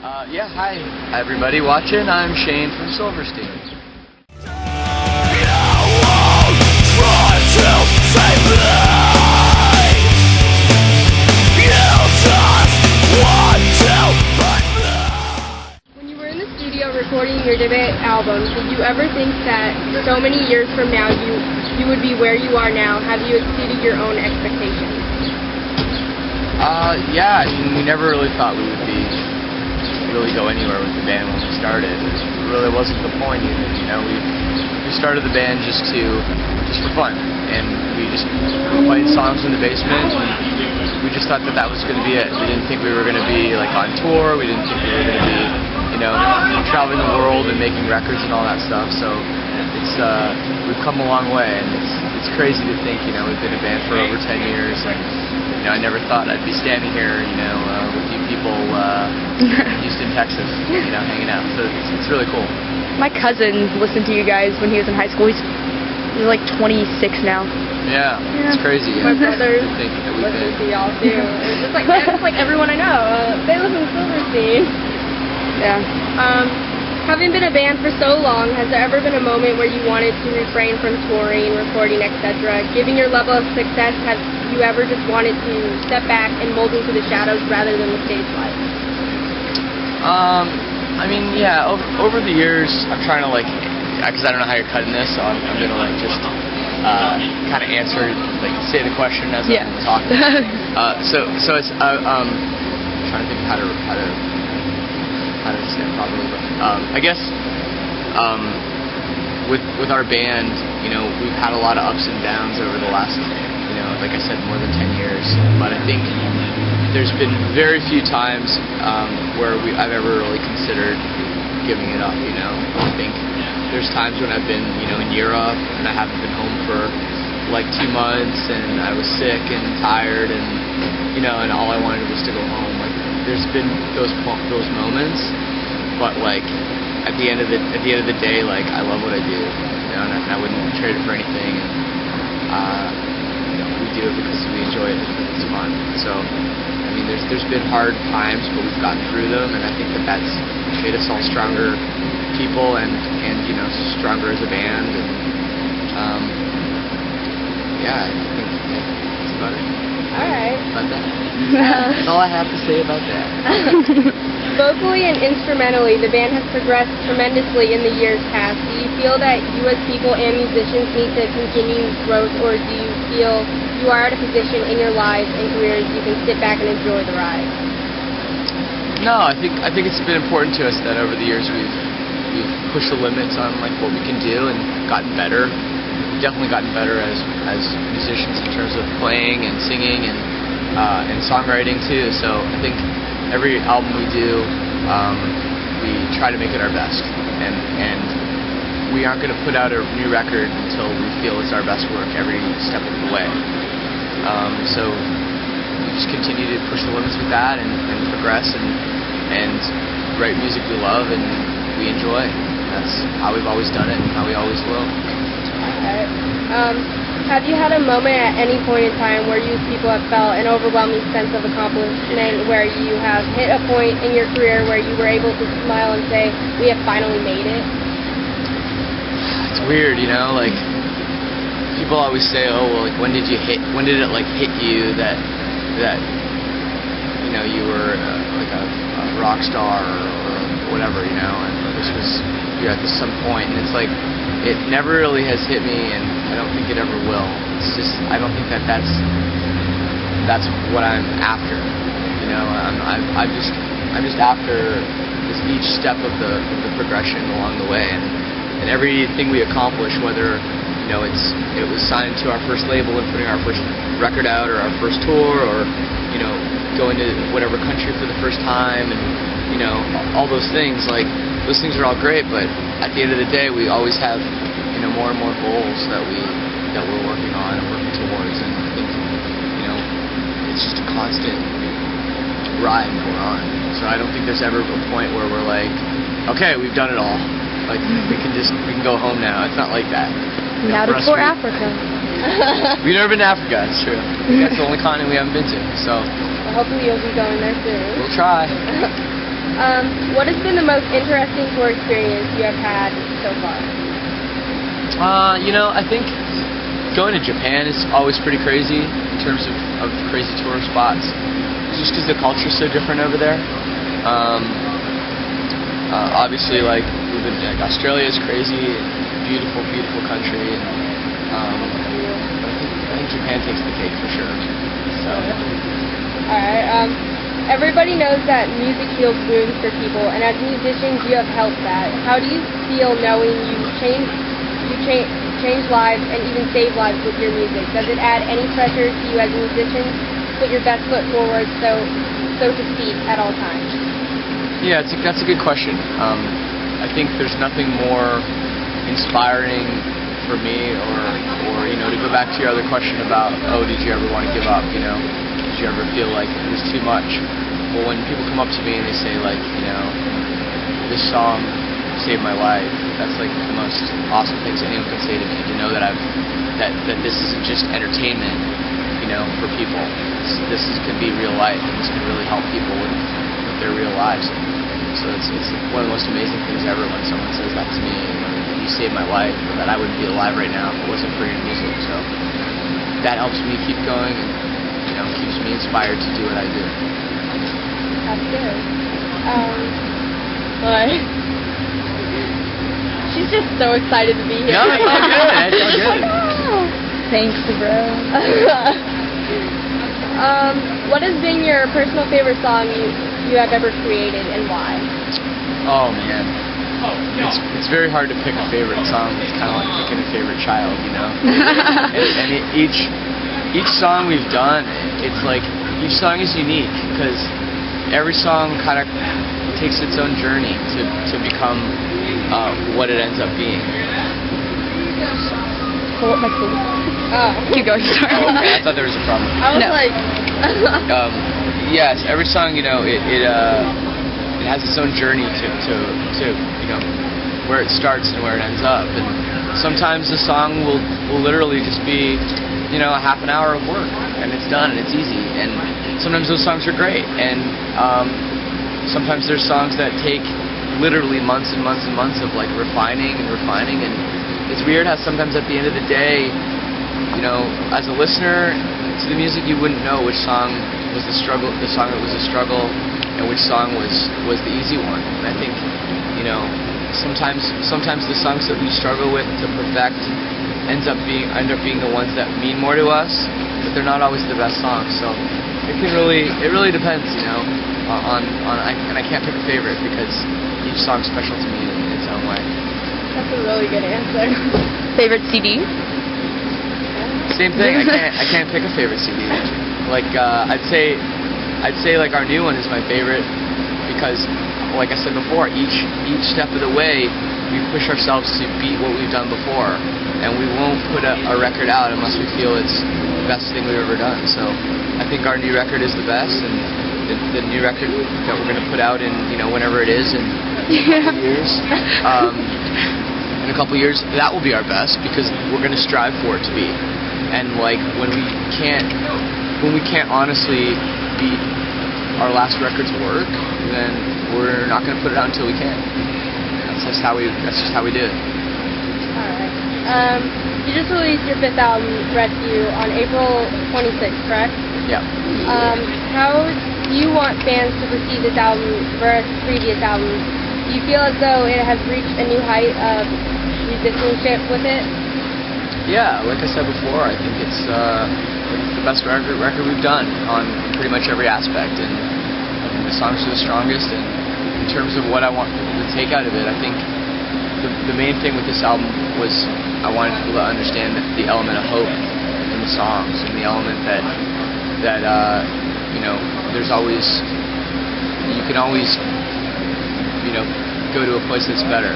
Yeah, hi everybody watching. I'm Shane from Silverstein. When you were in the studio recording your debut album, did you ever think that so many years from now you would be where you are now? Have you exceeded your own expectations? Yeah, I mean, we never really thought we would really go anywhere with the band when we started. It really wasn't the point even, you know. We started the band just for fun, and we just played songs in the basement, and we just thought that was going to be it. We didn't think we were going to be like on tour. We didn't think we were going to be, you know, traveling the world and making records and all that stuff. So it's we've come a long way, and it's crazy to think, you know, we've been a band for over 10 years, and you know, I never thought I'd be standing here, you know, with you people in Houston, Texas, you know, hanging out. So it's really cool. My cousin listened to you guys when he was in high school. He's like 26 now. Yeah, it's crazy. Yeah. My brothers listen to y'all too. It's just like everyone I know. They listen to Silverstein. Yeah. Having been a band for so long, has there ever been a moment where you wanted to refrain from touring, recording, etc.? Given your level of success, have you ever just wanted to step back and mold into the shadows rather than the stage life? I mean, yeah, over the years, I'm trying to, like, because I don't know how you're cutting this, so I'm going to, like, just kind of answer, like, say the question as I'm talking. So it's, I'm trying to think how to say it properly, but I guess with our band, you know, we've had a lot of ups and downs over the last, you know, like I said, more than 10 years. But I think there's been very few times where I've ever really considered giving it up. You know, I think there's times when I've been, you know, in Europe and I haven't been home for like 2 months, and I was sick and tired, and you know, and all I wanted was to go home. Like, there's been those moments, but like at the end of the day, like, I love what I do, you know, and I wouldn't trade it for anything. And you know, we do it because we enjoy it. It's fun. So I mean, there's been hard times, but we've gotten through them, and I think that's made us all stronger people, and you know, stronger as a band. And yeah, I think that's about it. All right. About that. That's all I have to say about that. Vocally and instrumentally, the band has progressed tremendously in the years past. Do you feel that you as people and musicians need to continue growth, or do you feel you are at a position in your lives and careers you can sit back and enjoy the ride? No, I think it's been important to us that over the years we've pushed the limits on like what we can do and gotten better. We've definitely gotten better as musicians in terms of playing and singing and songwriting too. So I think every album we do, we try to make it our best, and we aren't going to put out a new record until we feel it's our best work every step of the way. So we just continue to push the limits with that, and progress, and write music we love and we enjoy. That's how we've always done it and how we always will. Okay. Have you had a moment at any point in time where you people have felt an overwhelming sense of accomplishment, where you have hit a point in your career where you were able to smile and say, we have finally made it? It's weird, you know, like, people always say, oh, well, like, when did it like hit you that you know, you were like a rock star or whatever, you know, and you're at some point, and it's like, it never really has hit me, and I don't think it ever will. It's just, I don't think that's what I'm after, you know. I'm just after each step of the progression along the way, and everything we accomplish, whether, you know, it was signed to our first label and putting our first record out, or our first tour, or, you know, going to whatever country for the first time, and, you know, all those things. Like, those things are all great, but at the end of the day, we always have, you know, more and more goals that we're working on and working towards, and I think, you know, it's just a constant ride going on. So I don't think there's ever a point where we're like, okay, we've done it all. Like, we can go home now. It's not like that. Now to tour Africa. We've never been to Africa, it's true. That's the only continent we haven't been to. So Well, hopefully you'll be going there soon. we'll try. What has been the most interesting tour experience you have had so far? I think going to Japan is always pretty crazy in terms of crazy tour spots, just because the culture's so different over there. Obviously, like Australia is crazy, beautiful, beautiful country, and I think Japan takes the cake for sure. So. All right. Everybody knows that music heals wounds for people, and as musicians, you have helped that. How do you feel knowing you change lives and even save lives with your music? Does it add any pressure to you as a musician to put your best foot forward, so to speak, at all times? Yeah, that's a good question. I think there's nothing more inspiring for me, or to go back to your other question about, did you ever want to give up? Did you ever feel like it was too much? Well, when people come up to me and they say, like, this song saved my life, that's like the most awesome things anyone can say to me, to know that that this isn't just entertainment, for people. This could be real life, and this can really help people with their real lives. So it's one of the most amazing things ever when someone says that to me, you saved my life, or that I wouldn't be alive right now if it wasn't for your music. So that helps me keep going, and keeps me inspired to do what I do. That's good. But she's just so excited to be here. No, it's all good. It's all good. Thanks, bro. What has been your personal favorite song you have ever created, and why? Oh man, it's very hard to pick a favorite song. It's kind of like picking a favorite child, and each song we've done, it's like each song is unique because every song kind of takes its own journey to become what it ends up being. Pull up my food. Oh. Keep going, sorry. Oh, okay. I thought there was a problem. I was like... Yes, every song, it has its own journey to where it starts and where it ends up. And sometimes the song will literally just be, a half an hour of work, and it's done, and it's easy. And sometimes those songs are great, and sometimes there's songs that take literally months and months and months of like refining, and it's weird how sometimes at the end of the day, as a listener to the music, you wouldn't know which song was the song that was a struggle, and which song was the easy one. And I think, sometimes the songs that we struggle with to perfect end up being the ones that mean more to us, but they're not always the best songs. So it really depends, and I can't pick a favorite because each song's special to me in its own way. That's a really good answer. Favorite CD? Same thing. I can't pick a favorite CD. Like I'd say like our new one is my favorite because, like I said before, each step of the way we push ourselves to beat what we've done before, and we won't put a record out unless we feel it's the best thing we've ever done. So I think our new record is the best, and the new record that we're going to put out in whenever it is in a couple years, that will be our best because we're going to strive for it to be. And like when we can't honestly beat our last record's work, then we're not going to put it out until we can. That's just how we do it. Alright. You just released your 5th album, Rescue, on April 26th, correct? Yeah. How do you want fans to perceive this album versus previous albums? Do you feel as though it has reached a new height of musicianship with it? Yeah, like I said before, I think it's the best record we've done on pretty much every aspect, and the songs are the strongest. And in terms of what I want people to take out of it, I think the main thing with this album was I wanted people to understand the element of hope in the songs, and the element that there's always, you can always go to a place that's better,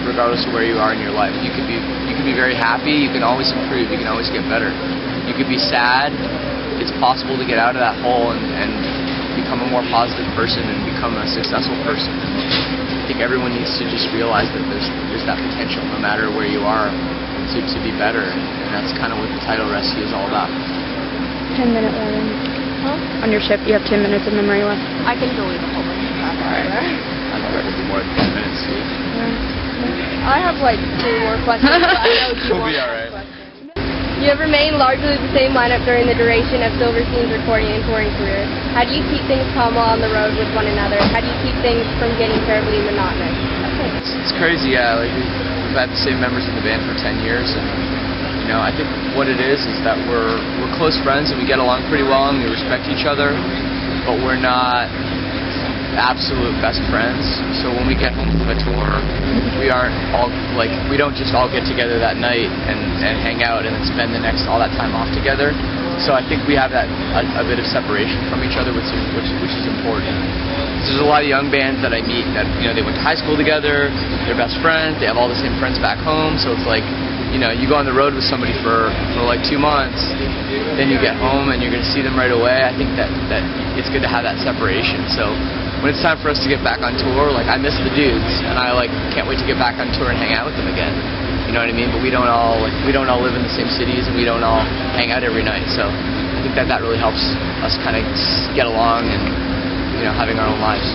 regardless of where you are in your life. You can be very happy. You can always improve. You can always get better. You could be sad. It's possible to get out of that hole and become a more positive person and become a successful person. I think everyone needs to just realize that there's that potential, no matter where you are, to be better. And that's kind of what the title Rescue is all about. 10-minute warning. Huh? On your ship, you have 10 minutes of memory left. I can delete the whole thing. half hour. I don't think it'll be more than 10 minutes, Steve. I have like 2 more questions. But I know you We'll want be to alright. ask questions. You have remained largely the same lineup during the duration of Silverstein's recording and touring career. How do you keep things calm while on the road with one another? How do you keep things from getting terribly monotonous? It's crazy, yeah. Like we've had the same members in the band for 10 years, and you know, I think what it is that we're close friends and we get along pretty well and we respect each other, but we're not absolute best friends. So when we get home from a tour, we aren't all like, we don't just all get together that night and hang out and then spend all that time off together. So I think we have that a bit of separation from each other, which is important. There's a lot of young bands that I meet that, you know, they went to high school together, they're best friends, they have all the same friends back home, so it's like, you know, you go on the road with somebody for like 2 months, then you get home and you're going to see them right away. I think that it's good to have that separation. So when it's time for us to get back on tour, like, I miss the dudes, and I like can't wait to get back on tour and hang out with them again. You know what I mean? But we don't all live in the same cities, and we don't all hang out every night. So I think that really helps us kind of get along and, you know, having our own lives.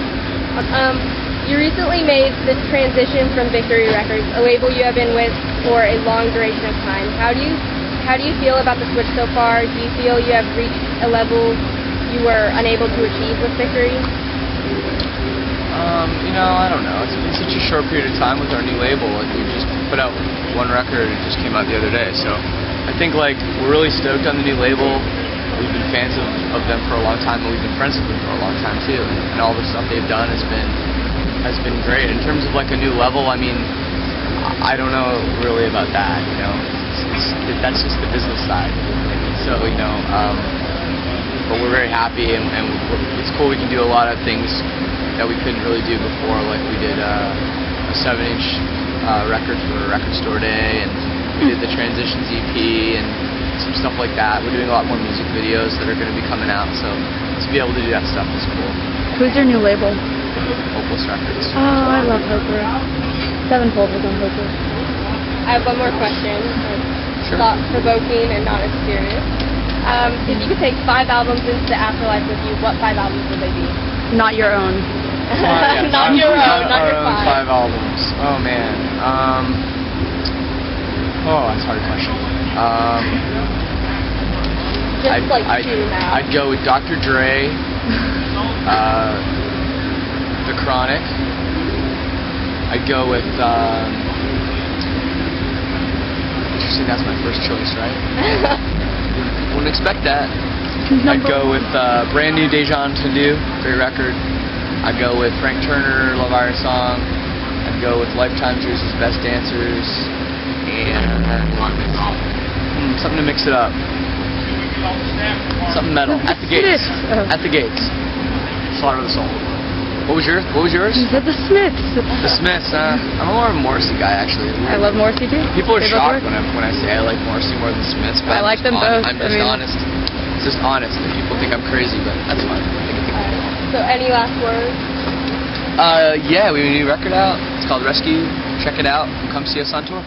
You recently made the transition from Victory Records, a label you have been with for a long duration of time. How do you feel about the switch so far? Do you feel you have reached a level you were unable to achieve with Victory? You know, I don't know. It's been such a short period of time with our new label. Like, we just put out one record. It just came out the other day. So I think, like, we're really stoked on the new label. We've been fans of them for a long time, and we've been friends with them for a long time too. And all the stuff they've done has been great. In terms of like a new level, I mean, I don't know really about that. You know, that's just the business side. So, you know, but we're very happy, and it's cool. We can do a lot of things that we couldn't really do before. Like we did a 7-inch record for Record Store Day, and we did the Transitions EP and some stuff like that. We're doing a lot more music videos that are going to be coming out. So to be able to do that stuff is cool. Who's your new label? Hopeless Records. Oh, I love Hopeless. Sevenfold was on Hopeless. I have one more question. Sure. Thought-provoking and not as serious. If you could take 5 albums into the afterlife with you, what 5 albums would they be? Not your own. Yeah, not your own, not your 5. 5 albums. Oh man. That's a hard question. Just like 2 now. I'd go with Dr. Dre, The Chronic. I'd go with, interesting, that's my first choice, right? Wouldn't expect that. I'd go with brand new Dejan Tendu, great record. I'd go with Frank Turner, Love Iron Song. I'd go with Lifetime Juice's Best Dancers. And something to mix it up. Something metal. At the Gates. At the Gates. Slaughter of the Soul. What was yours? You said the Smiths. The Smiths, I'm more of a Morrissey guy, actually. I love Morrissey too. People are shocked when I say I like Morrissey more than Smiths. But I like them both. I'm just honest. It's just honest that people think I'm crazy, but that's fine. So any last words? Yeah, we have a new record out. It's called Rescue. Check it out and come see us on tour.